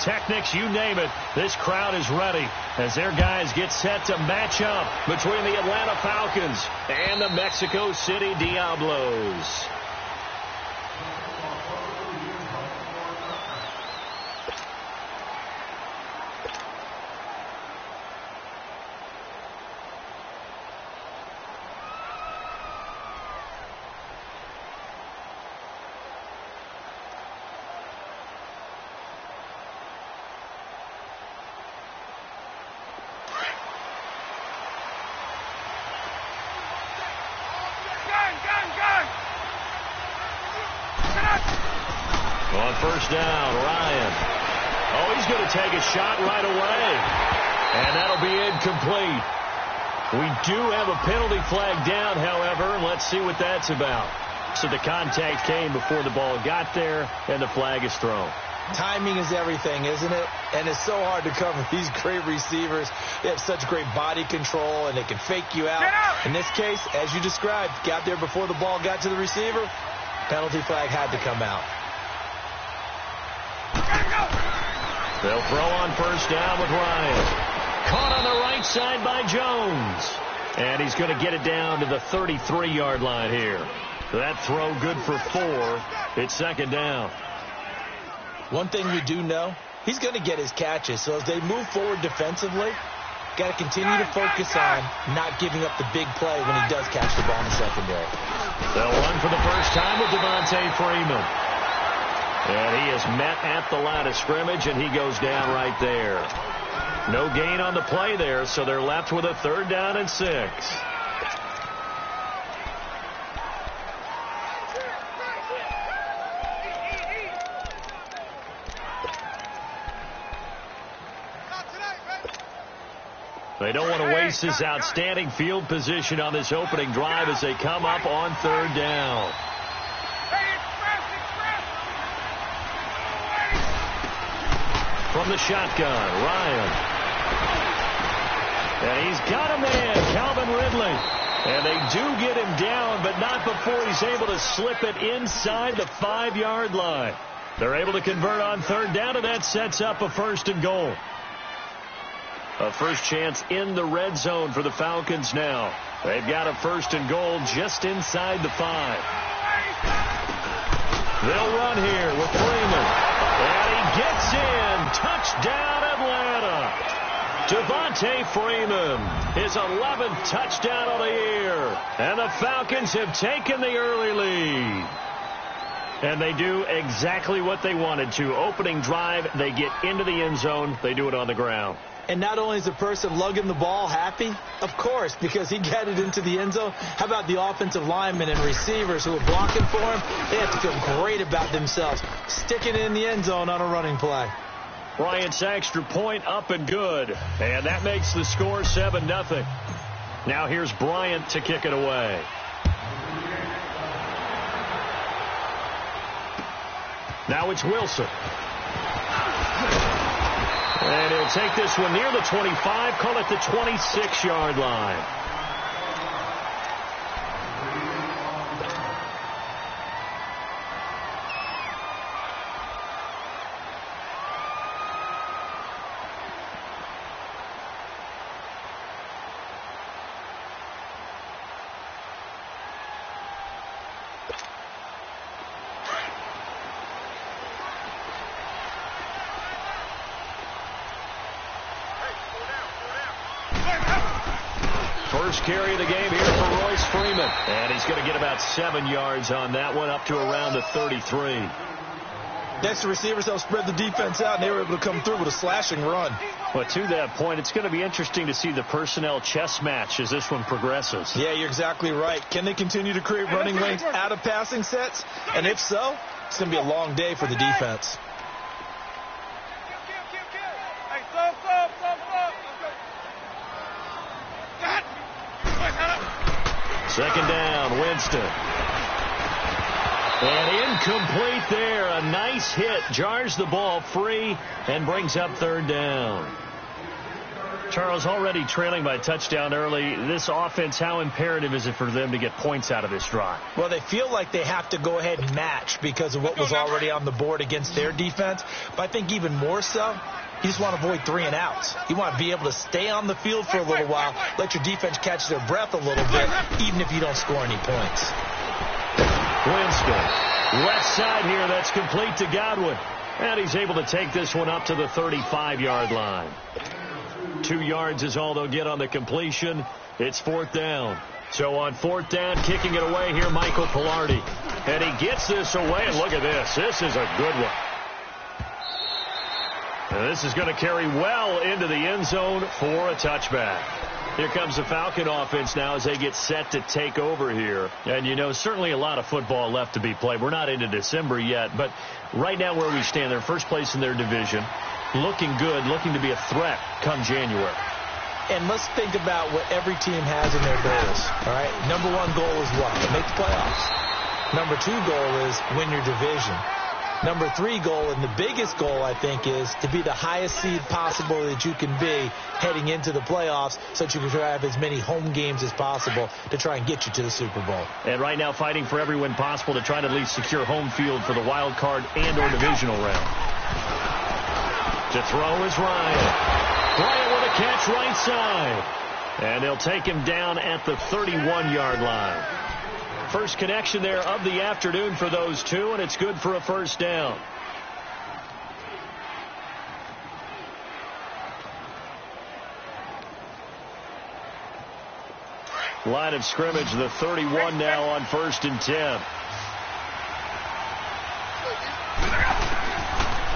pyrotechnics, you name it. This crowd is ready as their guys get set to match up between the Atlanta Falcons and the Mexico City Diablos. On first down, Ryan. Oh, he's going to take a shot right away. And that'll be incomplete. We do have a penalty flag down, however. Let's see what that's about. So the contact came before the ball got there, and the flag is thrown. Timing is everything, isn't it? And it's so hard to cover these great receivers. They have such great body control, and they can fake you out. In this case, as you described, got there before the ball got to the receiver. Penalty flag had to come out. They'll throw on first down with Ryan. Caught on the right side by Jones. And he's going to get it down to the 33-yard line here. That throw good for 4. It's second down. One thing we do know, he's going to get his catches. So as they move forward defensively, got to continue to focus on not giving up the big play when he does catch the ball in the secondary. They'll run for the first time with Devontae Freeman. And he is met at the line of scrimmage, and he goes down right there. No gain on the play there, so they're left with a 3rd down and 6. They don't want to waste this outstanding field position on this opening drive as they come up on 3rd down. From the shotgun, Ryan. And he's got a man, Calvin Ridley. And they do get him down, but not before he's able to slip it inside the 5-yard line. They're able to convert on 3rd down, and that sets up a 1st and goal. A first chance in the red zone for the Falcons now. They've got a 1st and goal just inside the 5. They'll run here with Freeman. And he gets in. Touchdown, Atlanta. Devontae Freeman, his 11th touchdown of the year. And the Falcons have taken the early lead. And they do exactly what they wanted to. Opening drive, they get into the end zone. They do it on the ground. And not only is the person lugging the ball happy, of course, because he got it into the end zone. How about the offensive linemen and receivers who are blocking for him? They have to feel great about themselves, sticking it in the end zone on a running play. Bryant's extra point up and good. And that makes the score 7-0. Now here's Bryant to kick it away. Now it's Wilson. And he'll take this one near the 25, call it the 26-yard line. First carry of the game here for Royce Freeman. And he's going to get about 7 yards on that one, up to around the 33. Next, the receivers helped spread the defense out, and they were able to come through with a slashing run. Well, to that point, it's going to be interesting to see the personnel chess match as this one progresses. Yeah, you're exactly right. Can they continue to create running lanes out of passing sets? And if so, it's going to be a long day for the defense. Second down, Winston. And incomplete there. A nice hit. Jars the ball free and brings up 3rd down. Charles, already trailing by a touchdown early. This offense, how imperative is it for them to get points out of this drive? Well, they feel like they have to go ahead and match because of what was already on the board against their defense. But I think even more so, you just want to avoid 3 and outs. You want to be able to stay on the field for a little while, let your defense catch their breath a little bit, even if you don't score any points. Winston, left side here, that's complete to Godwin. And he's able to take this one up to the 35-yard line. 2 yards is all they'll get on the completion. It's 4th down. So on 4th down, kicking it away here, Michael Pilardi. And he gets this away, and look at this. This is a good one. And this is going to carry well into the end zone for a touchback. Here comes the Falcon offense now as they get set to take over here. And, you know, certainly a lot of football left to be played. We're not into December yet, but right now where we stand, they're first place in their division. Looking good, looking to be a threat come January. And let's think about what every team has in their goals, all right? Number 1 goal is what? To make the playoffs. Number 2 goal is win your division. Number 3 goal, and the biggest goal, I think, is to be the highest seed possible that you can be heading into the playoffs so that you can have as many home games as possible to try and get you to the Super Bowl. And right now fighting for every win possible to try to at least secure home field for the wild card and or divisional round. To throw is Ryan. Ryan with a catch right side. And they'll take him down at the 31-yard line. First connection there of the afternoon for those two, and it's good for a first down. Line of scrimmage, the 31 now on 1st and 10.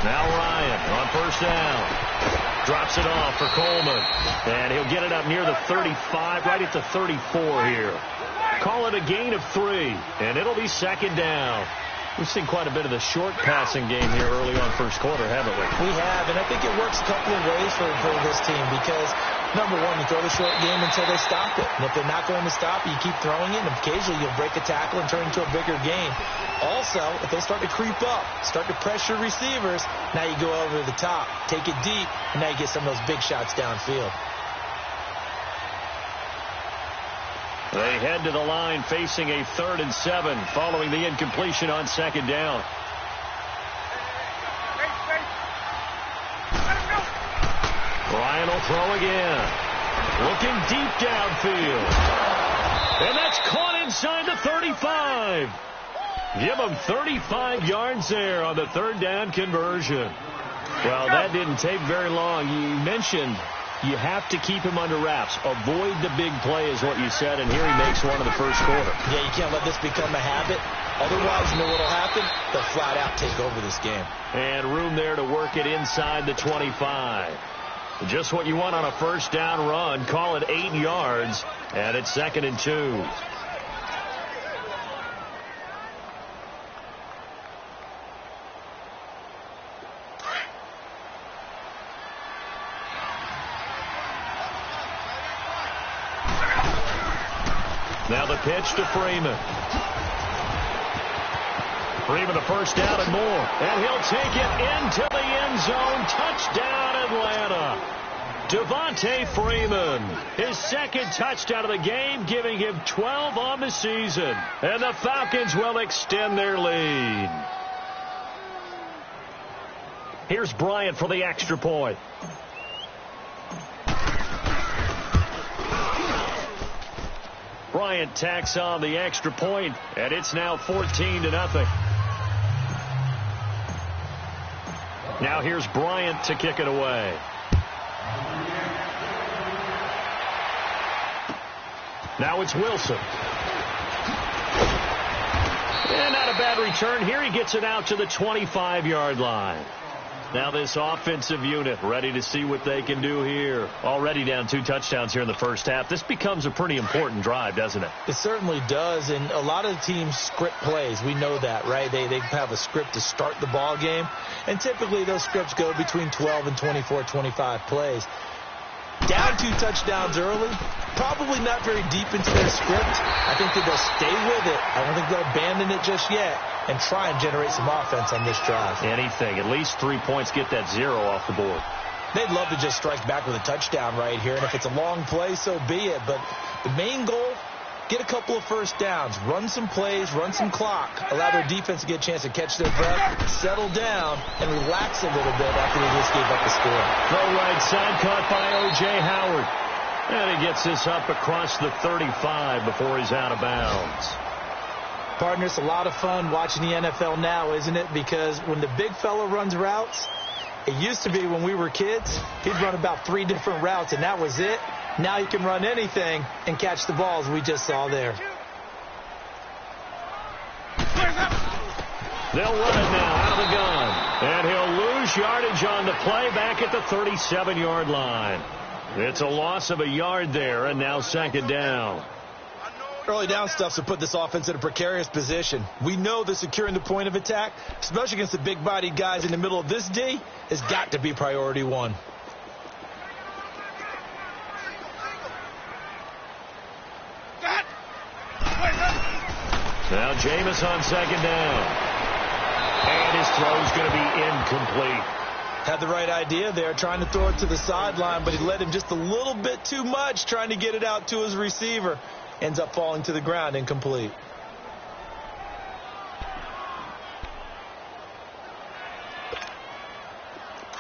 Now Ryan on 1st down. Drops it off for Coleman. And he'll get it up near the 35, right at the 34 here. Call it a gain of 3, and it'll be 2nd down. We've seen quite a bit of the short passing game here early on first quarter, haven't we? We have, and I think it works a couple of ways for this team because, number 1, you throw the short game until they stop it. And if they're not going to stop it, you keep throwing it, and occasionally you'll break a tackle and turn it into a bigger game. Also, if they start to creep up, start to pressure receivers, now you go over the top, take it deep, and now you get some of those big shots downfield. They head to the line facing a 3rd and 7 following the incompletion on 2nd down. Ryan will throw again. Looking deep downfield. And that's caught inside the 35. Give them 35 yards there on the 3rd down conversion. Well, that didn't take very long. You mentioned you have to keep him under wraps. Avoid the big play is what you said, and here he makes one in the first quarter. Yeah, you can't let this become a habit. Otherwise, you know what will happen? They'll flat out take over this game. And room there to work it inside the 25. Just what you want on a first down run. Call it 8 yards, and it's 2nd and 2. Now the pitch to Freeman. Freeman a first down and more. And he'll take it into the end zone. Touchdown, Atlanta. Devontae Freeman, his 2nd touchdown of the game, giving him 12 on the season. And the Falcons will extend their lead. Here's Bryant for the extra point. Bryant tacks on the extra point, and it's now 14-0. Now here's Bryant to kick it away. Now it's Wilson. And not a bad return. Here he gets it out to the 25-yard line. Now this offensive unit ready to see what they can do here. Already down 2 touchdowns here in the first half. This becomes a pretty important drive, doesn't it? It certainly does, and a lot of the teams script plays. We know that, right? They have a script to start the ball game, and typically those scripts go between 12 and 24, 25 plays. Down 2 touchdowns early, probably not very deep into their script. I think that they'll stay with it. I don't think they'll abandon it just yet and try and generate some offense on this drive. Anything. At least 3 points, get that 0 off the board. They'd love to just strike back with a touchdown right here, and if it's a long play, so be it. But the main goal, get a couple of first downs, run some plays, run some clock, allow their defense to get a chance to catch their breath, settle down, and relax a little bit after they just gave up the score. Throw right side caught by O.J. Howard. And he gets this up across the 35 before he's out of bounds. Partner, it's a lot of fun watching the NFL now, isn't it? Because when the big fella runs routes, it used to be when we were kids, he'd run about 3 different routes, and that was it. Now he can run anything and catch the balls we just saw there. They'll run it now out of the gun. And he'll lose yardage on the play back at the 37-yard line. It's a loss of a yard there, and now second down. Early down stuffs will put this offense in a precarious position. We know that securing the point of attack, especially against the big-bodied guys in the middle of this D, has got to be priority one. Now Jameis on second down. And his throw's going to be incomplete. Had the right idea there, trying to throw it to the sideline, but he led him just a little bit too much, trying to get it out to his receiver. Ends up falling to the ground, incomplete.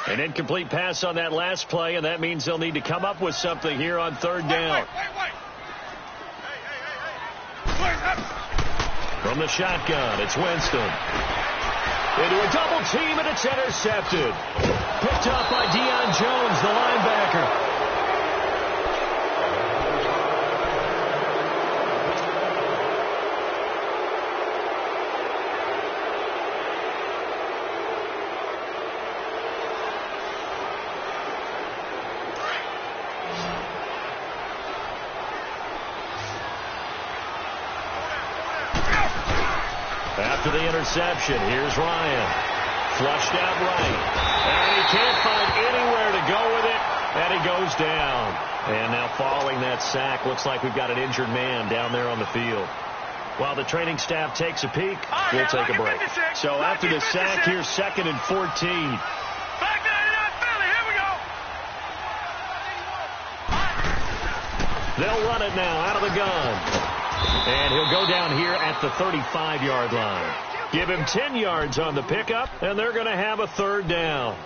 An incomplete pass on that last play, and that means they'll need to come up with something here on third down. From the shotgun, it's Winston. Into a double team, and it's intercepted. Picked up by Deion Jones, the linebacker. After the interception, here's Ryan. Flushed out right. And he can't find anywhere to go with it. And he goes down. And now following that sack, looks like we've got an injured man down there on the field. While the training staff takes a peek, we'll take a break. So after the sack, here's 2nd and 14. They'll run it now out of the gun. And he'll go down here at the 35-yard line. Give him 10 yards on the pickup, and they're going to have a third down.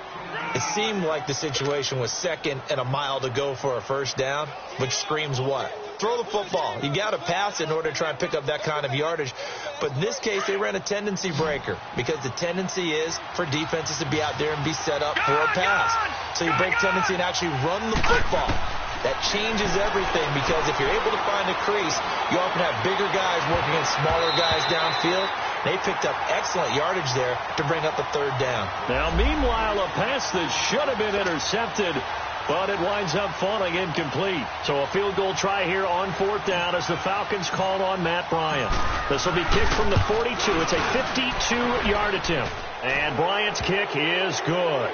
It seemed like the situation was 2nd and a mile to go for a first down, which screams what? Throw the football. You got to pass in order to try and pick up that kind of yardage. But in this case, they ran a tendency breaker because the tendency is for defenses to be out there and be set up for a pass. So you break tendency and actually run the football. That changes everything because if you're able to find a crease, you often have bigger guys working against smaller guys downfield. They picked up excellent yardage there to bring up a third down. Now, meanwhile, a pass that should have been intercepted, but it winds up falling incomplete. So a field goal try here on 4th down as the Falcons call on Matt Bryant. This will be kicked from the 42. It's a 52-yard attempt. And Bryant's kick is good.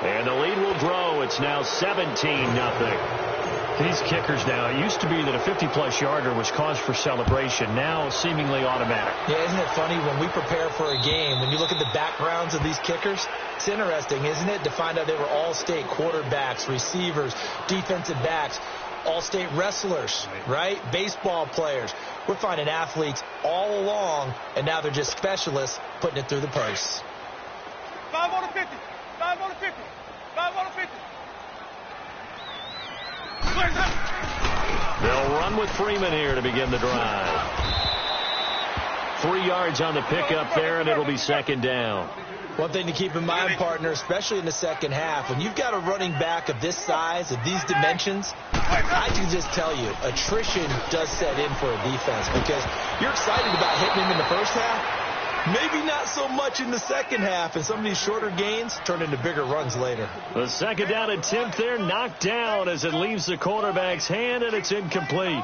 And the lead will grow. It's now 17-0. These kickers now, it used to be that a 50-plus yarder was cause for celebration. Now seemingly automatic. Yeah, isn't it funny when we prepare for a game, when you look at the backgrounds of these kickers, it's interesting, isn't it, to find out they were all-state quarterbacks, receivers, defensive backs, all-state wrestlers, right? Baseball players. We're finding athletes all along, and now they're just specialists putting it through the posts. 5 on the 50. 5 on the 50. 5 on the 50. They'll run with Freeman here to begin the drive. 3 yards on the pickup there, and it'll be 2nd down. One thing to keep in mind, partner, especially in the second half, when you've got a running back of this size, of these dimensions, I can just tell you, attrition does set in for a defense because you're excited about hitting him in the first half. Maybe not so much in the second half, and some of these shorter gains turn into bigger runs later. The 2nd down attempt there knocked down as it leaves the quarterback's hand, and it's incomplete.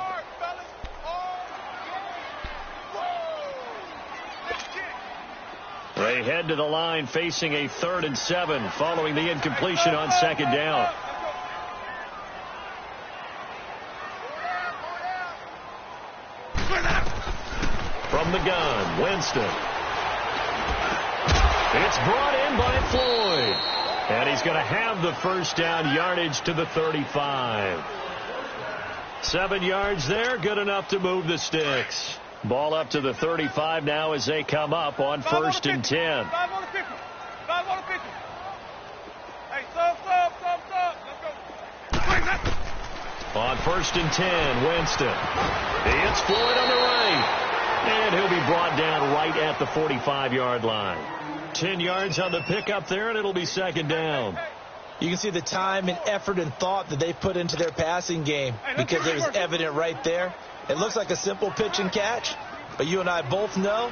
They head to the line facing a 3rd and 7 following the incompletion on 2nd down. From the gun, Winston. It's brought in by Floyd. And he's going to have the first down, yardage to the 35. 7 yards there, good enough to move the sticks. Ball up to the 35 now as they come up on 1st and 10. 5 on the 50. 5 on the 50. Hey, stop. Let's go. On 1st and 10, Winston. He hits Floyd on the right. And he'll be brought down right at the 45-yard line. 10 yards on the pickup there, and it'll be 2nd down. You can see the time and effort and thought that they put into their passing game because it was evident right there. It looks like a simple pitch and catch, but you and I both know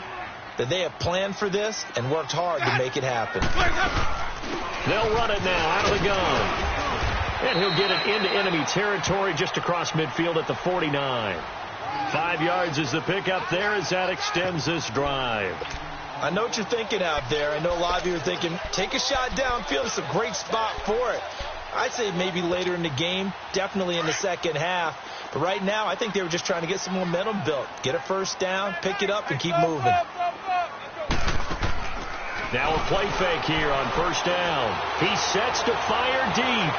that they have planned for this and worked hard to make it happen. They'll run it now out of the gun. And he'll get it into enemy territory just across midfield at the 49. 5 yards is the pickup there as that extends this drive. I know what you're thinking out there. I know a lot of you are thinking, take a shot downfield. It's a great spot for it. I'd say maybe later in the game, definitely in the second half. But right now, I think they were just trying to get some momentum built. Get a first down, pick it up, and keep moving. Now a play fake here on 1st down. He sets to fire deep.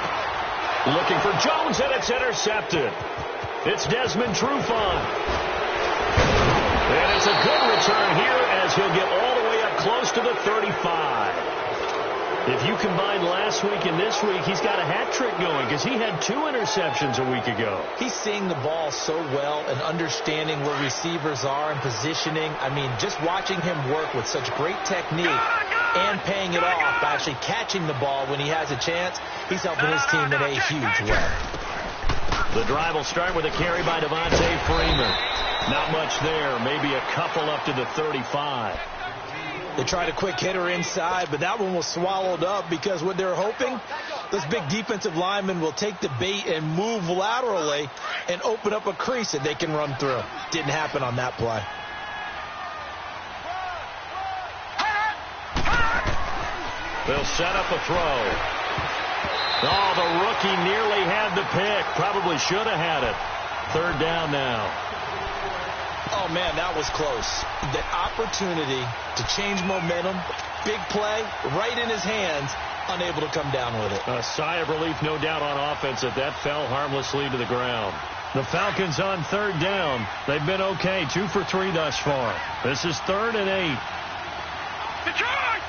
Looking for Jones, and it's intercepted. It's Desmond Trufant. And it's a good return here as he'll get all the way up close to the 35. If you combine last week and this week, he's got a hat trick going because he had 2 interceptions a week ago. He's seeing the ball so well and understanding where receivers are and positioning. I mean, just watching him work with such great technique and paying it off by actually catching the ball when he has a chance, he's helping his team in a huge way. The drive will start with a carry by Devontae Freeman. Not much there, maybe a couple up to the 35. They tried a quick hitter inside, but that one was swallowed up because what they're hoping, those big defensive linemen will take the bait and move laterally and open up a crease that they can run through. Didn't happen on that play. They'll set up a throw. Oh, the rookie nearly had the pick. Probably should have had it. 3rd down now. Oh, man, that was close. The opportunity to change momentum, big play, right in his hands, unable to come down with it. A sigh of relief, no doubt, on offense that fell harmlessly to the ground. The Falcons on 3rd down. They've been okay, 2 for 3 thus far. This is 3rd and 8. Detroit!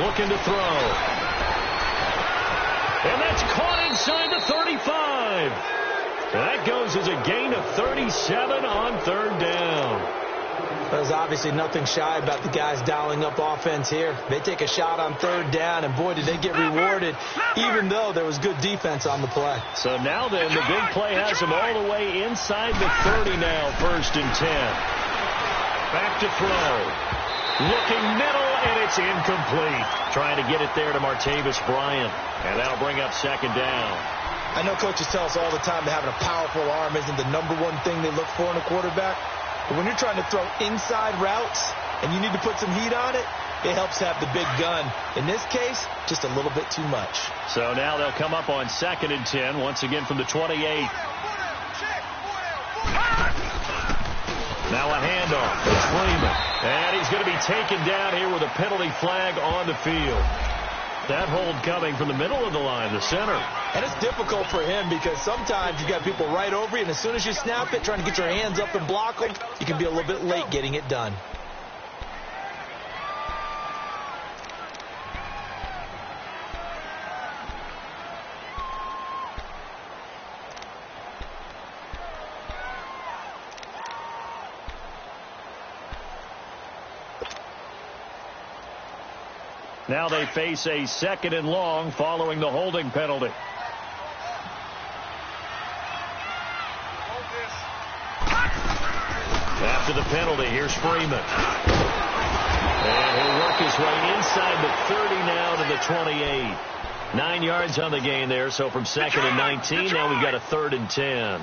Looking to throw. And that's caught inside the 35. That goes as a gain of 37 on 3rd down. There's obviously nothing shy about the guys dialing up offense here. They take a shot on 3rd down, and boy, did they get rewarded, even though there was good defense on the play. So now then, the big play has them all the way inside the 30 now, 1st and 10. Back to throw. Looking middle, and it's incomplete. Trying to get it there to Martavis Bryant, and that'll bring up 2nd down. I know coaches tell us all the time that having a powerful arm isn't the #1 thing they look for in a quarterback. But when you're trying to throw inside routes and you need to put some heat on it, it helps have the big gun. In this case, just a little bit too much. So now they'll come up on 2nd and 10, once again from the 28. Now a handoff. It's Freeman. And he's going to be taken down here with a penalty flag on the field. That hold coming from the middle of the line, the center. And it's difficult for him because sometimes you got people right over you, and as soon as you snap it, trying to get your hands up and block them, you can be a little bit late getting it done. Now they face a 2nd and long following the holding penalty. After the penalty, here's Freeman. And he'll work his way inside the 30 now to the 28. 9 yards on the gain there, so from 2nd and 19, now we've got a 3rd and 10.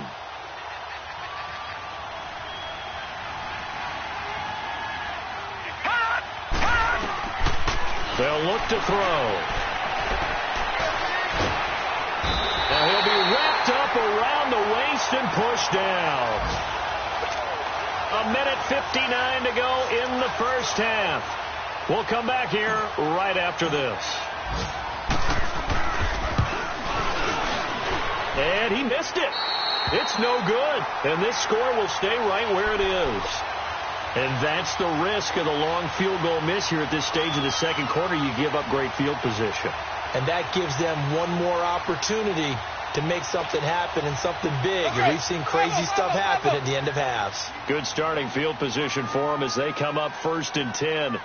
They'll look to throw. Now he'll be wrapped up around the waist and pushed down. 1:59 to go in the 1st half. We'll come back here right after this. And he missed it. It's no good. And this score will stay right where it is. And that's the risk of the long field goal miss here at this stage of the second quarter. You give up great field position. And that gives them one more opportunity to make something happen and something big. And we've seen crazy stuff happen at the end of halves. Good starting field position for them as they come up 1st and 10.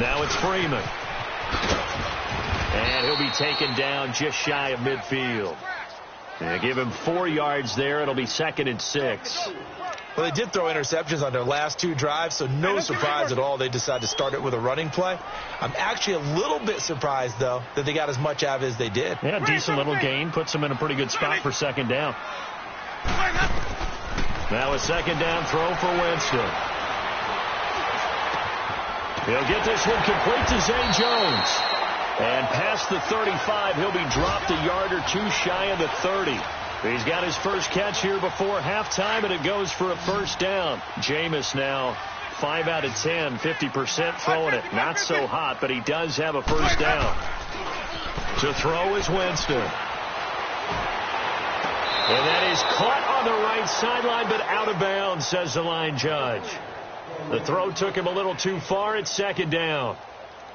Now it's Freeman. And he'll be taken down just shy of midfield. And give him 4 yards there. It'll be 2nd and 6. Well, they did throw interceptions on their last 2 drives, so no surprise at all they decided to start it with a running play. I'm actually a little bit surprised, though, that they got as much out of it as they did. Yeah, decent little gain. Puts them in a pretty good spot for 2nd down. Now a 2nd down throw for Winston. He'll get this one complete to Zay Jones. And past the 35, he'll be dropped a yard or 2 shy of the 30. He's got his first catch here before halftime, and it goes for a 1st down. Jameis now 5 out of 10, 50% throwing it. Not so hot, but he does have a 1st down. To throw is Winston. And that is caught on the right sideline, but out of bounds, says the line judge. The throw took him a little too far. It's 2nd down.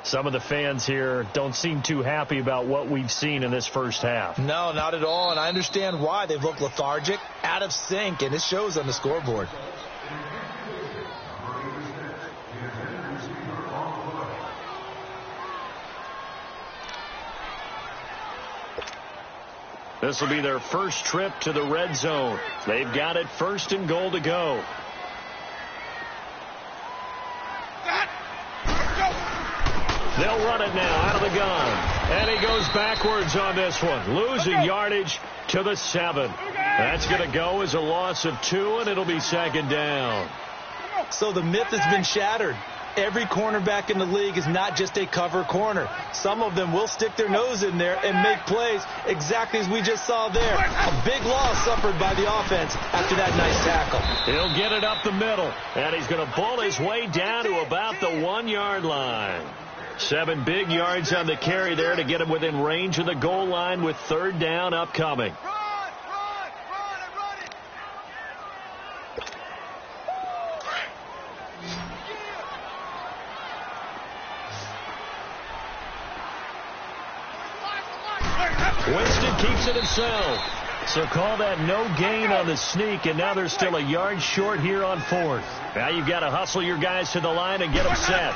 Some of the fans here don't seem too happy about what we've seen in this first half. No, not at all, and I understand why. They've looked lethargic, out of sync, and it shows on the scoreboard. This will be their first trip to the red zone. They've got it 1st and goal to go. They'll run it now out of the gun. And he goes backwards on this one. Losing yardage to the 7. That's going to go as a loss of 2, and it'll be 2nd down. So the myth has been shattered. Every cornerback in the league is not just a cover corner. Some of them will stick their nose in there and make plays exactly as we just saw there. A big loss suffered by the offense after that nice tackle. He'll get it up the middle, and he's going to pull his way down to about the 1-yard line. 7 big yards on the carry there to get him within range of the goal line with 3rd down upcoming. Winston keeps it himself. So call that no gain on the sneak, and now they're still a yard short here on 4th. Now you've got to hustle your guys to the line and get them set.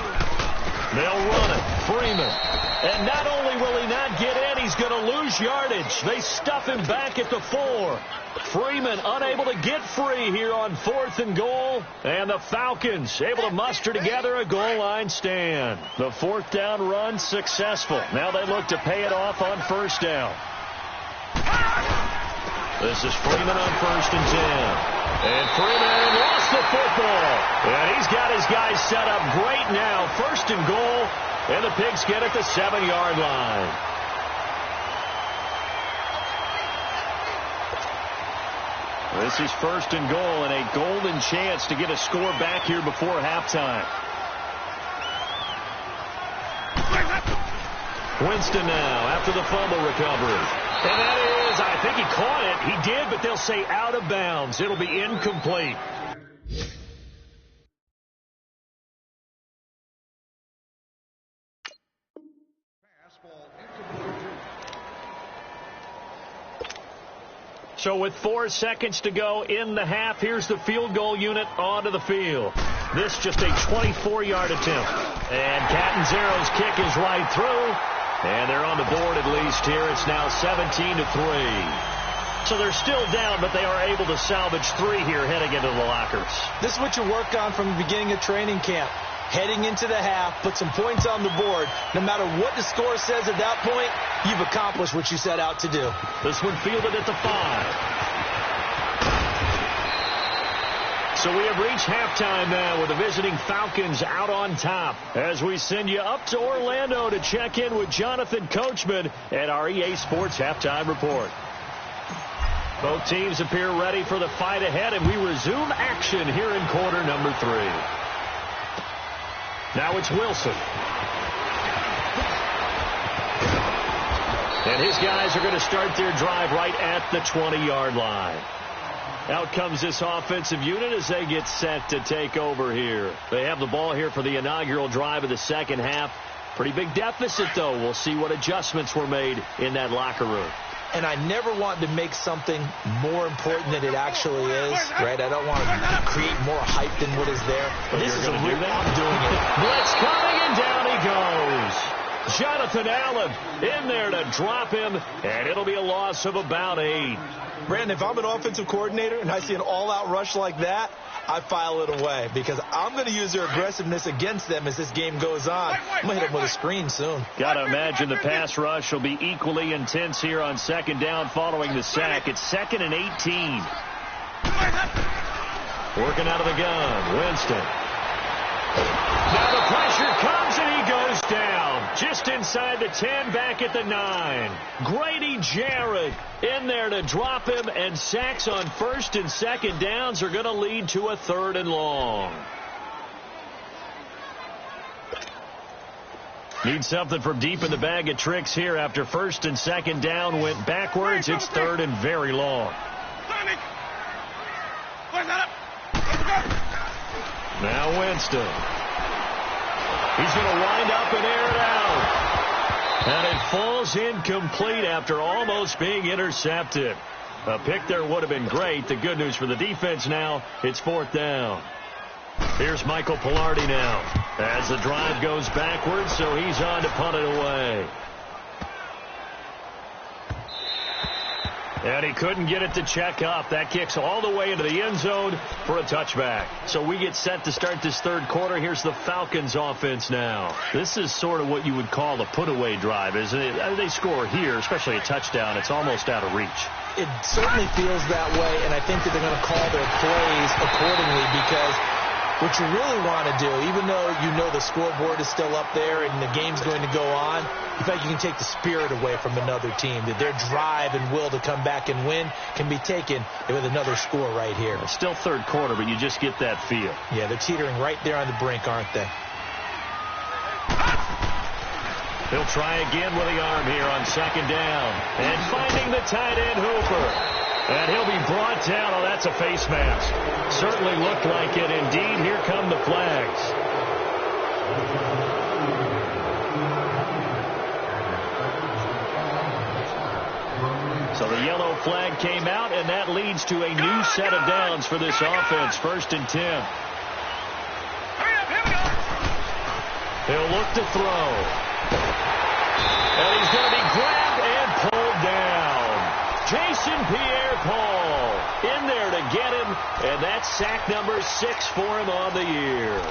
They'll run it. Freeman. And not only will he not get in, he's going to lose yardage. They stuff him back at the 4. Freeman unable to get free here on 4th and goal. And the Falcons able to muster together a goal line stand. The 4th down run successful. Now they look to pay it off on 1st down. This is Freeman on 1st and 10. And Freeman lost the football. And he's got his guys set up great now. 1st and goal. And the Pigskin at the 7-yard line. This is 1st and goal and a golden chance to get a score back here before halftime. Winston now after the fumble recovery. And that is, I think he caught it. He did, but they'll say out of bounds. It'll be incomplete. So with 4 seconds to go in the half, here's the field goal unit onto the field. This just a 24-yard attempt. And Catanzaro's kick is right through. And they're on the board at least here. It's now 17-3. So they're still down, but they are able to salvage 3 here heading into the lockers. This is what you work on from the beginning of training camp. Heading into the half, put some points on the board. No matter what the score says at that point, you've accomplished what you set out to do. This one fielded at the 5. So we have reached halftime now with the visiting Falcons out on top as we send you up to Orlando to check in with Jonathan Coachman at our EA Sports Halftime Report. Both teams appear ready for the fight ahead, and we resume action here in quarter number 3. Now it's Wilson. And his guys are going to start their drive right at the 20-yard line. Out comes this offensive unit as they get set to take over here. They have the ball here for the inaugural drive of the second half. Pretty big deficit, though. We'll see what adjustments were made in that locker room. And I never want to make something more important than it actually is, right? I don't want to create more hype than what is there. But this is a real, I'm doing it. Blitz coming, and down he goes. Jonathan Allen in there to drop him, and it'll be a loss of about 8. Brandon, if I'm an offensive coordinator and I see an all-out rush like that, I file it away because I'm going to use their aggressiveness against them as this game goes on. I'm going to hit them with a screen soon. Got to imagine the pass rush will be equally intense here on second down following the sack. It's 2nd and 18. Working out of the gun, Winston. Now the pressure comes and he goes down. Just inside the 10, back at the 9. Grady Jarrett in there to drop him, and sacks on 1st and 2nd downs are going to lead to a 3rd and long. Need something from deep in the bag of tricks here after 1st and 2nd down went backwards. It's 3rd and very long. Now Winston. He's going to wind up and air it out. And it falls incomplete after almost being intercepted. A pick there would have been great. The good news for the defense now, it's 4th down. Here's Michael Pilardi now as the drive goes backwards, so he's on to punt it away. And he couldn't get it to check up. That kicks all the way into the end zone for a touchback. So we get set to start this 3rd quarter. Here's the Falcons offense now. This is sort of what you would call a put-away drive, isn't it? They score here, especially a touchdown. It's almost out of reach. It certainly feels that way, and I think that they're going to call their plays accordingly because what you really want to do, even though you know the scoreboard is still up there and the game's going to go on, in fact, you can take the spirit away from another team, that their drive and will to come back and win can be taken with another score right here. It's still 3rd quarter, but you just get that feel. Yeah, they're teetering right there on the brink, aren't they? He'll try again with the arm here on 2nd down. And finding the tight end, Hooper. And he'll be brought down. Oh, that's a face mask. Certainly looked like it. Indeed, here come the flags. So the yellow flag came out, and that leads to a new set of downs for this offense. 1st and 10. He'll look to throw. And he's going to be grabbed and pulled down. Jason Pierre-Paul in there to get him, and that's sack number 6 for him on the year.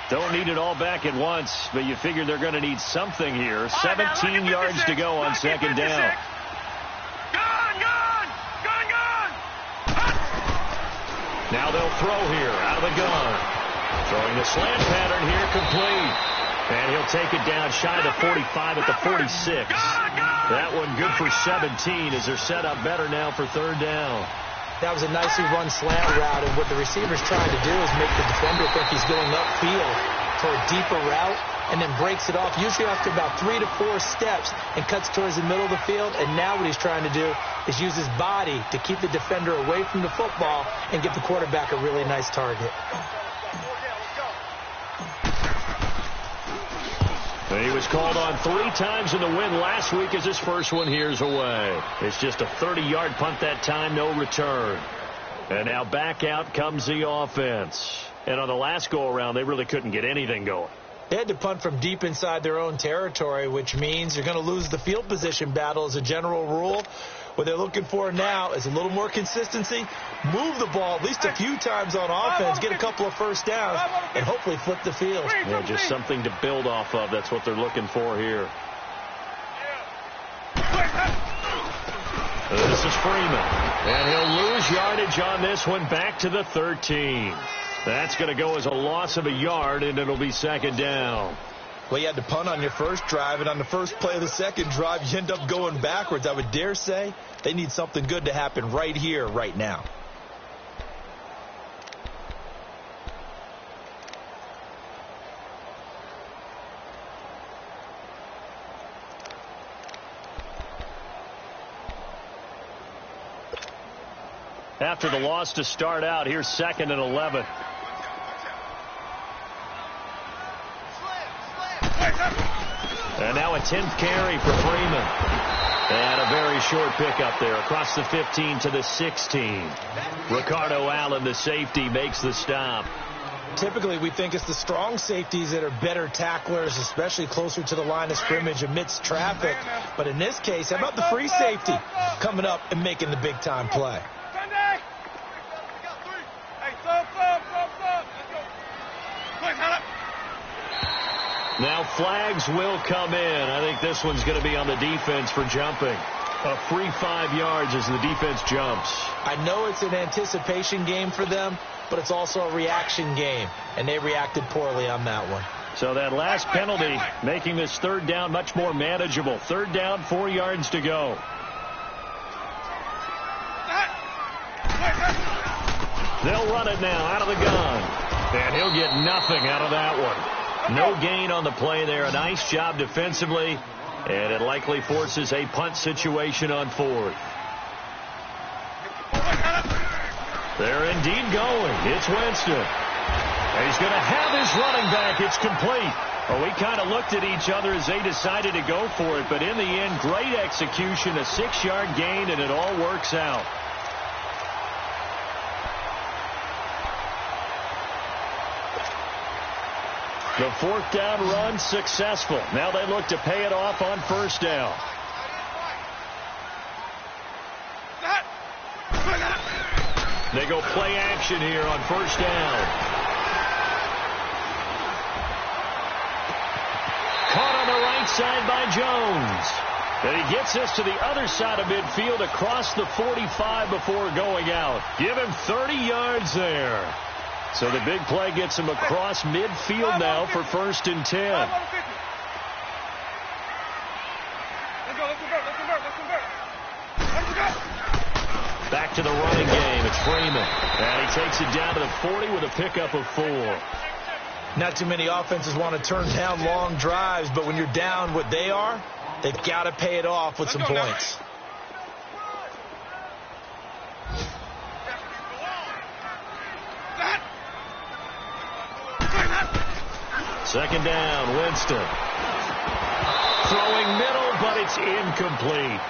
Don't need it all back at once, but you figure they're going to need something here. 17 yards to go on 2nd down. Now they'll throw here out of the gun. Throwing the slant pattern here complete. And he'll take it down shy of the 45 at the 46. That one good for 17 as they're set up better now for 3rd down. That was a nicely run slant route, and what the receiver's trying to do is make the defender think he's going upfield for a deeper route and then breaks it off, usually after about 3 to 4 steps, and cuts towards the middle of the field. And now what he's trying to do is use his body to keep the defender away from the football and give the quarterback a really nice target. He was called on 3 times in the win last week as his first one here's away. It's just a 30-yard punt that time, no return. And now back out comes the offense. And on the last go-around, they really couldn't get anything going. They had to punt from deep inside their own territory, which means you're going to lose the field position battle as a general rule. What they're looking for now is a little more consistency, move the ball at least a few times on offense, get a couple of first downs, and hopefully flip the field. Yeah, just something to build off of. That's what they're looking for here. This is Freeman. And he'll lose yardage on this one back to the 13. That's going to go as a loss of a yard, and it'll be second down. Well, you had to punt on your first drive, and on the first play of the second drive, you end up going backwards. I would dare say they need something good to happen right here, right now. After the loss to start out, here's 2nd and 11. And now a 10th carry for Freeman. And a very short pickup there across the 15 to the 16. Ricardo Allen, the safety, makes the stop. Typically, we think it's the strong safeties that are better tacklers, especially closer to the line of scrimmage amidst traffic. But in this case, how about the free safety coming up and making the big-time play? Now flags will come in. I think this one's going to be on the defense for jumping. A free 5 yards as the defense jumps. I know it's an anticipation game for them, but it's also a reaction game, and they reacted poorly on that one. So that last penalty making this 3rd down much more manageable. 3rd down, 4 yards to go. They'll run it now out of the gun. And he'll get nothing out of that one. No gain on the play there. A nice job defensively. And it likely forces a punt situation on 4th. They're indeed going. It's Winston. And he's going to have his running back. It's complete. Well, we kind of looked at each other as they decided to go for it. But in the end, great execution. A 6-yard gain, and it all works out. The 4th down run successful. Now they look to pay it off on 1st down. They go play action here on 1st down. Caught on the right side by Jones. And he gets us to the other side of midfield across the 45 before going out. Give him 30 yards there. So the big play gets him across midfield now for 1st and 10. Let's go. Back to the running game. It's Freeman. And he takes it down to the 40 with a pickup of 4. Not too many offenses want to turn down long drives, but when you're down what they are, they've got to pay it off with some points. Second down, Winston. Throwing middle, but it's incomplete.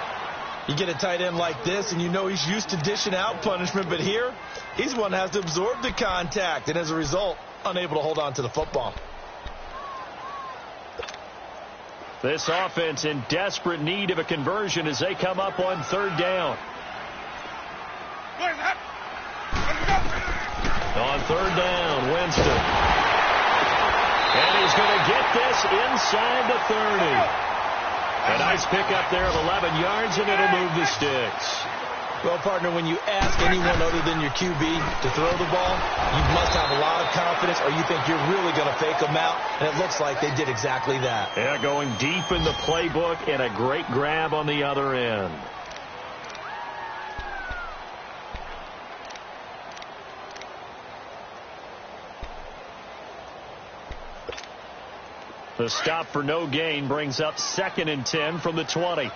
You get a tight end like this, and you know he's used to dishing out punishment, but here, he's one that has to absorb the contact, and as a result, unable to hold on to the football. This offense in desperate need of a conversion as they come up on 3rd down. On 3rd down, Winston. And he's going to get this inside the 30. A nice pickup there of 11 yards, and it'll move the sticks. Well, partner, when you ask anyone other than your QB to throw the ball, you must have a lot of confidence, or you think you're really going to fake them out, and it looks like they did exactly that. Yeah, going deep in the playbook, and a great grab on the other end. The stop for no gain brings up 2nd and 10 from the 20. Here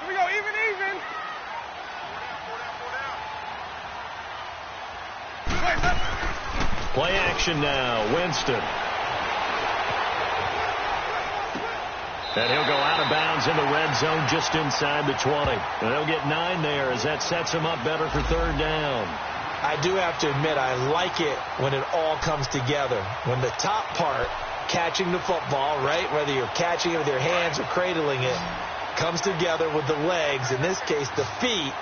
we go, even. Play action now, Winston. And he'll go out of bounds in the red zone just inside the 20. And they'll get 9 there as that sets him up better for 3rd down. I do have to admit, I like it when it all comes together. When the top part, catching the football, right, whether you're catching it with your hands or cradling it, comes together with the legs, in this case the feet,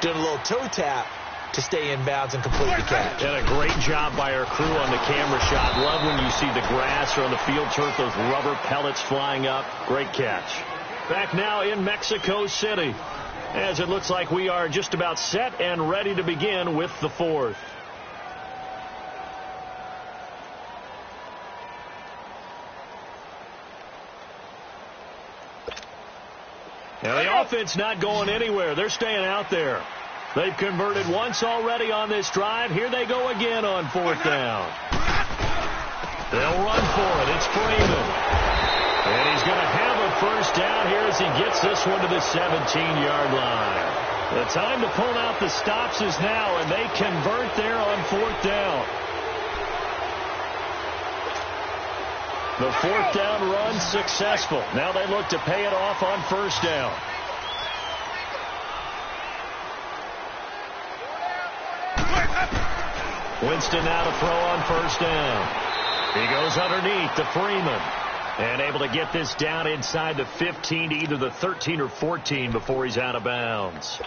doing a little toe tap to stay in bounds and complete the catch. And a great job by our crew on the camera shot. Love when you see the grass or on the field turf, those rubber pellets flying up. Great catch. Back now in Mexico City, as it looks like we are just about set and ready to begin with the 4th. And the offense not going anywhere. They're staying out there. They've converted once already on this drive. Here they go again on 4th down. They'll run for it. It's Freeman. And he's going to have a first down here as he gets this one to the 17-yard line. The time to pull out the stops is now, and they convert there on 4th down. The 4th down run successful. Now they look to pay it off on 1st down. Winston now to throw on 1st down. He goes underneath to Freeman. And able to get this down inside the 15 to either the 13 or 14 before he's out of bounds.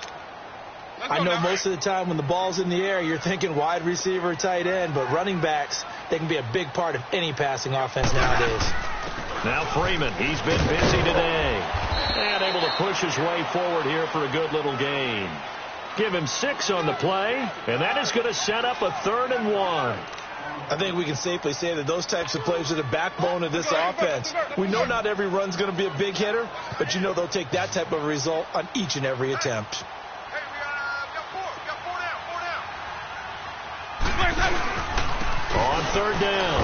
I know most of the time when the ball's in the air, you're thinking wide receiver, tight end, but running backs, they can be a big part of any passing offense nowadays. Now Freeman, he's been busy today. And able to push his way forward here for a good little gain. Give him 6 on the play, and that is going to set up a 3rd and 1. I think we can safely say that those types of plays are the backbone of this offense. We know not every run's going to be a big hitter, but you know they'll take that type of result on each and every attempt. On 3rd down,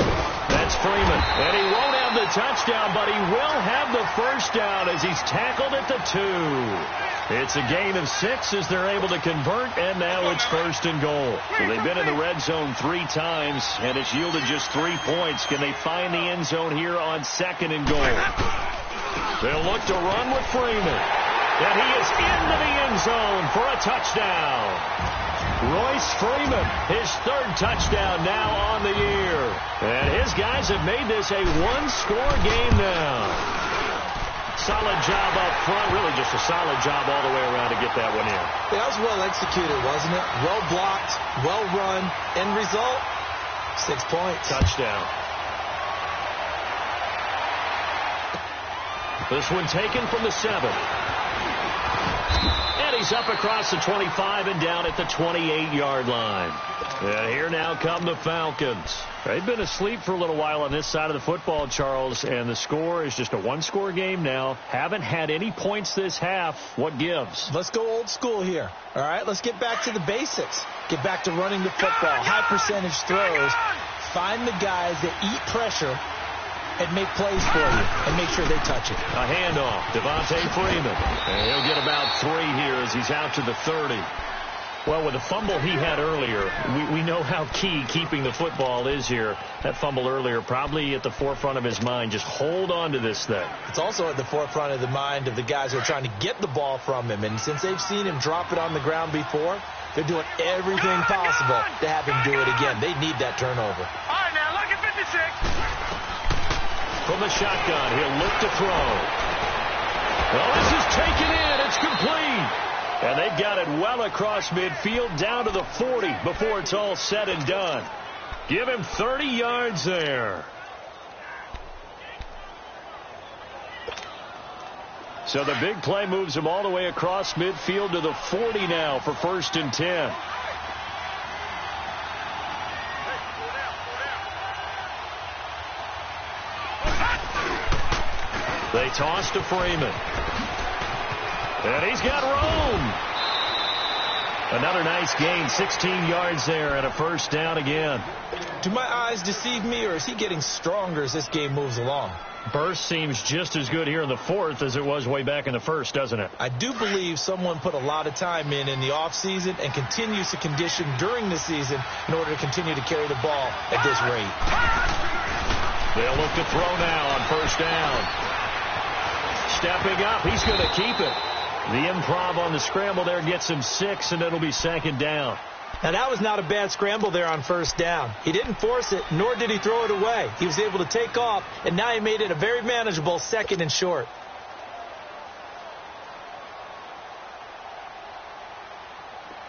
that's Freeman. And he won't have the touchdown, but he will have the first down as he's tackled at the 2. It's a gain of 6 as they're able to convert, and now it's 1st and goal. So they've been in the red zone 3 times, and it's yielded just 3 points. Can they find the end zone here on 2nd and goal? They'll look to run with Freeman. And he is into the end zone for a touchdown. Royce Freeman, his 3rd touchdown now on the year. And his guys have made this a 1-score game now. Solid job up front, really just a solid job all the way around to get that one in. Yeah, that was well executed, wasn't it? Well blocked, well run. End result, 6 points. Touchdown. This one taken from the 7. And he's up across the 25 and down at the 28-yard line. And here now come the Falcons. They've been asleep for a little while on this side of the football, Charles, and the score is just a 1-score game now. Haven't had any points this half. What gives? Let's go old school here. All right, let's get back to the basics. Get back to running the football, high percentage throws. Find the guys that eat pressure and make plays for you and make sure they touch it. A handoff, Devontae Freeman. And he'll get about 3 here as he's out to the 30. Well, with the fumble he had earlier, we know how key keeping the football is here. That fumble earlier probably at the forefront of his mind. Just hold on to this thing. It's also at the forefront of the mind of the guys who are trying to get the ball from him. And since they've seen him drop it on the ground before, they're doing everything possible to have him do it again. They need that turnover. All right, now, look at 56. From the shotgun, he'll look to throw. Well, this is taken in. It's complete. And they've got it well across midfield down to the 40 before it's all said and done. Give him 30 yards there. So the big play moves him all the way across midfield to the 40 now for 1st and 10. They toss to Freeman. And he's got room. Another nice gain, 16 yards there and a first down again. Do my eyes deceive me, or is he getting stronger as this game moves along? Burst seems just as good here in the 4th as it was way back in the 1st, doesn't it? I do believe someone put a lot of time in the offseason and continues to condition during the season in order to continue to carry the ball at this rate. They'll look to throw now on first down. Stepping up, he's going to keep it. The improv on the scramble there gets him 6, and it'll be 2nd down. Now, that was not a bad scramble there on first down. He didn't force it, nor did he throw it away. He was able to take off, and now he made it a very manageable 2nd and short.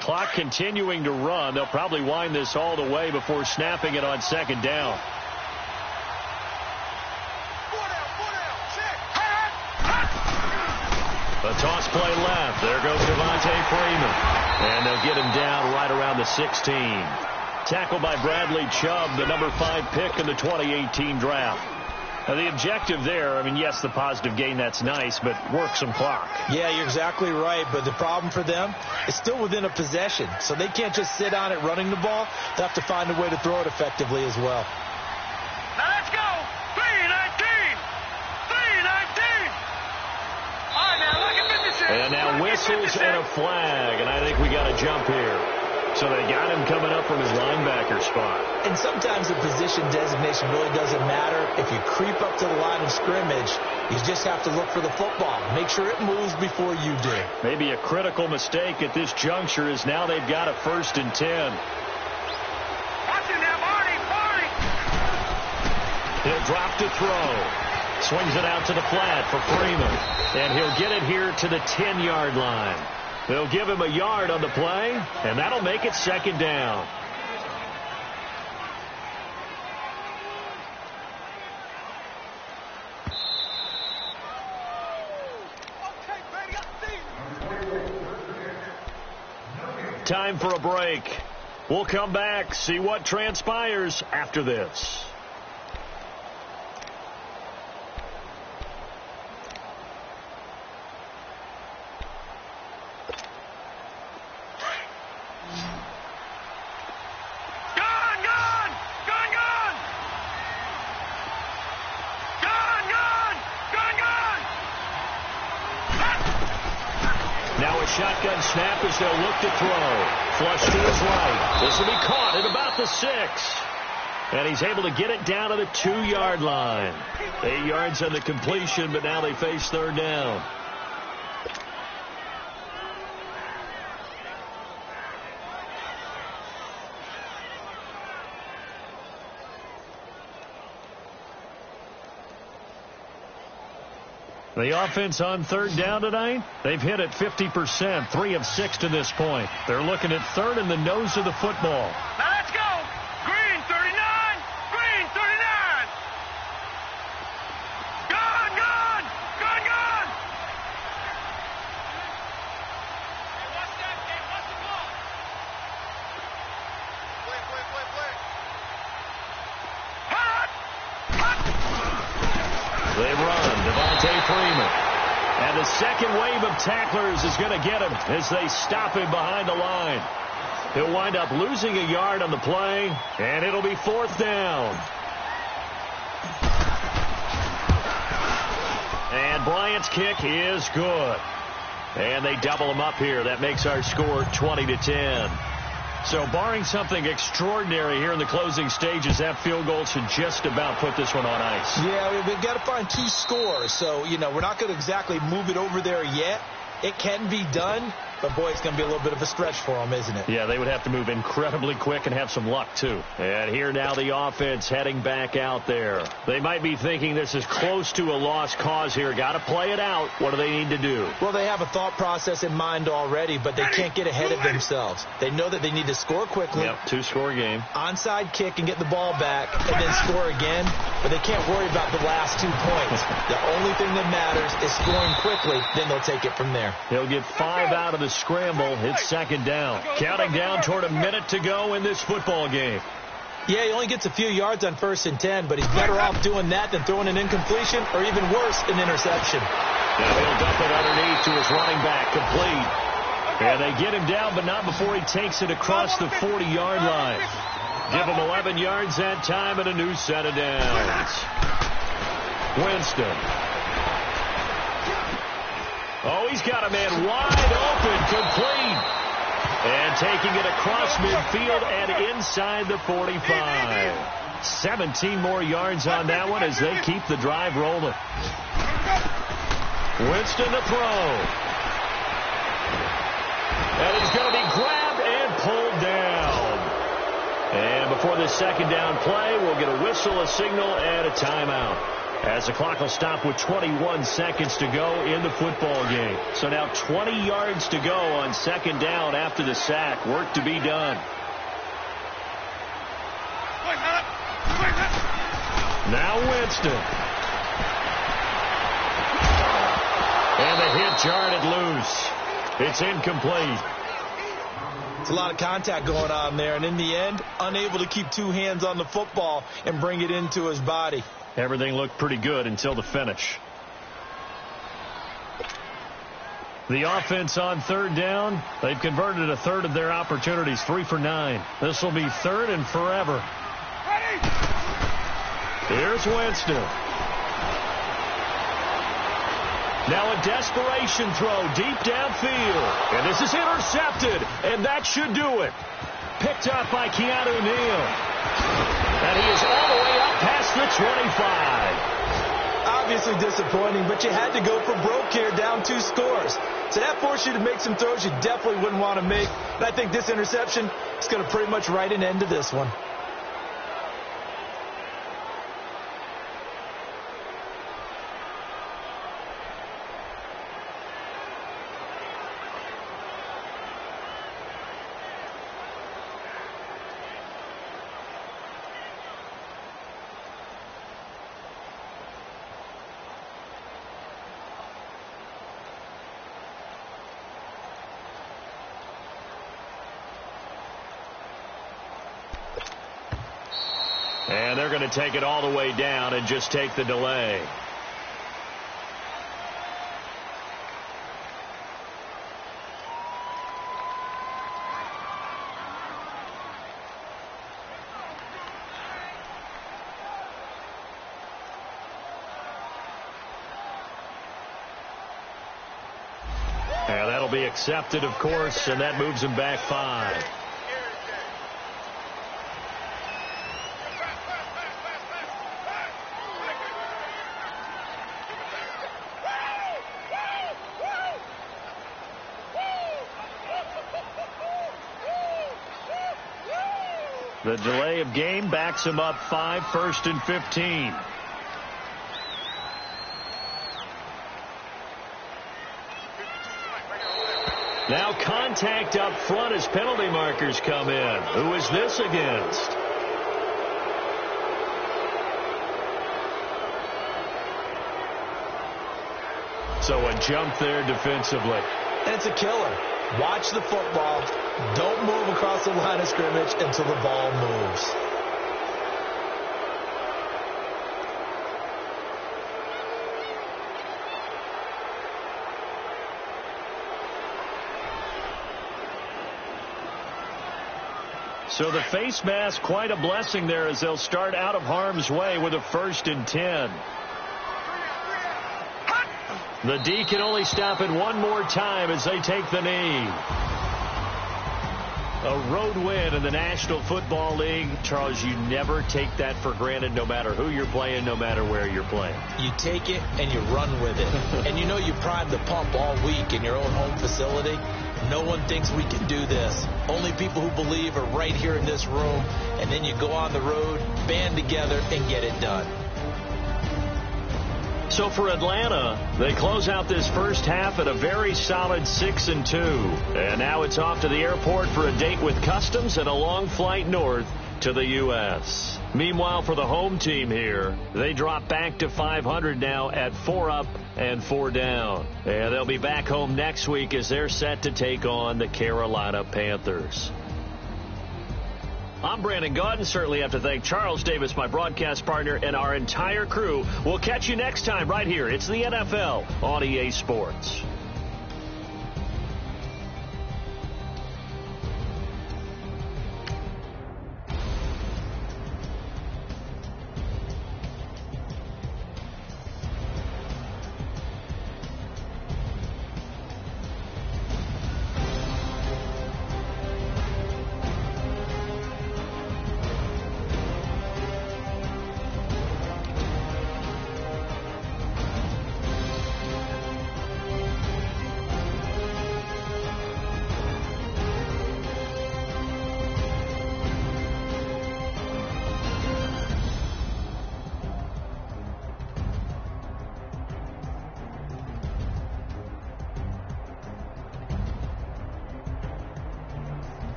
Clock continuing to run. They'll probably wind this all the way before snapping it on 2nd down. A toss play left. There goes Devontae Freeman. And they'll get him down right around the 16. Tackled by Bradley Chubb, the number 5 pick in the 2018 draft. The objective there, I mean, yes, the positive gain, that's nice, but work some clock. Yeah, you're exactly right, but the problem for them is still within a possession, so they can't just sit on it running the ball. They have to find a way to throw it effectively as well. Now let's go. 3-19. 3-19. All right, now look at 56. And now whistles and a flag, and I think we got a jump here. So they got him coming up from his linebacker spot. And sometimes the position designation really doesn't matter. If you creep up to the line of scrimmage, you just have to look for the football. Make sure it moves before you do. Maybe a critical mistake at this juncture is now they've got a 1st and 10. Watch it now, Barney. He'll drop to throw. Swings it out to the flat for Freeman. And he'll get it here to the 10-yard line. They'll give him a yard on the play, and that'll make it 2nd down. Time for a break. We'll come back, see what transpires after this. Shotgun snap as they'll look to throw. Flush to his right. This will be caught at about the 6. And he's able to get it down to the 2-yard line. 8 yards on the completion, but now they face 3rd down. The offense on 3rd down tonight, they've hit it 50%, 3 of 6 to this point. They're looking at 3rd in the nose of the football. Now let's go. Green 39. Green 39. Gone. Hey, watch that. Hey, watch the ball. Wait. They run. Devontae Freeman. And the second wave of tacklers is going to get him as they stop him behind the line. He'll wind up losing a yard on the play, and it'll be 4th down. And Bryant's kick is good. And they double him up here. That makes our score 20-10. So barring something extraordinary here in the closing stages, that field goal should just about put this one on ice. Yeah, we've got to find 2 scores. So, we're not going to exactly move it over there yet. It can be done, but, boy, it's going to be a little bit of a stretch for them, isn't it? Yeah, they would have to move incredibly quick and have some luck, too. And here now the offense heading back out there. They might be thinking this is close to a lost cause here. Got to play it out. What do they need to do? Well, they have a thought process in mind already, but they can't get ahead of themselves. They know that they need to score quickly. Yep, 2-score game. Onside kick and get the ball back and then score again, but they can't worry about the last 2 points. The only thing that matters is scoring quickly, then they'll take it from there. He'll get 5 out of the scramble. It's 2nd down. Counting down toward a minute to go in this football game. Yeah, he only gets a few yards on 1st and 10, but he's better off doing that than throwing an incompletion or even worse, an interception. Now he'll dump it underneath to his running back, complete. And they get him down, but not before he takes it across the 40-yard line. Give him 11 yards that time and a new set of downs. Winston. Oh, he's got a man wide open, complete. And taking it across midfield and inside the 45. 17 more yards on that one as they keep the drive rolling. Winston to throw. And he's going to be grabbed and pulled down. And before this 2nd down play, we'll get a whistle, a signal, and a timeout. As the clock will stop with 21 seconds to go in the football game. So now 20 yards to go on 2nd down after the sack. Work to be done. Now Winston. And the hit jarred it loose. It's incomplete. It's a lot of contact going on there, and in the end, unable to keep 2 hands on the football and bring it into his body. Everything looked pretty good until the finish. The offense on third down, they've converted a third of their opportunities, 3 for 9. This will be third and forever. Here's Winston. Now a desperation throw deep downfield. And this is intercepted, and that should do it. Picked up by Keanu Neal. And he is all the way up past the 25. Obviously disappointing, but you had to go for broke here, down 2 scores. So that forced you to make some throws you definitely wouldn't want to make. And I think this interception is going to pretty much write an end to this one. And they're going to take it all the way down and just take the delay. And that'll be accepted, of course, and that moves him back 5. The delay of game backs him up 5, 1st and 15. Now contact up front as penalty markers come in. Who is this against? So a jump there defensively. And it's a killer. Watch the football. Don't move across the line of scrimmage until the ball moves. So the face mask, quite a blessing there as they'll start out of harm's way with a 1st and 10. The D can only stop it one more time as they take the knee. A road win in the National Football League. Charles, you never take that for granted no matter who you're playing, no matter where you're playing. You take it and you run with it. And you know you primed the pump all week in your own home facility. No one thinks we can do this. Only people who believe are right here in this room. And then you go on the road, band together, and get it done. So for Atlanta, they close out this first half at a very solid 6-2. And now it's off to the airport for a date with customs and a long flight north to the U.S. Meanwhile, for the home team here, they drop back to 500 now at 4 up and 4 down. And they'll be back home next week as they're set to take on the Carolina Panthers. I'm Brandon Gaudin. Certainly have to thank Charles Davis, my broadcast partner, and our entire crew. We'll catch you next time right here. It's the NFL on EA Sports.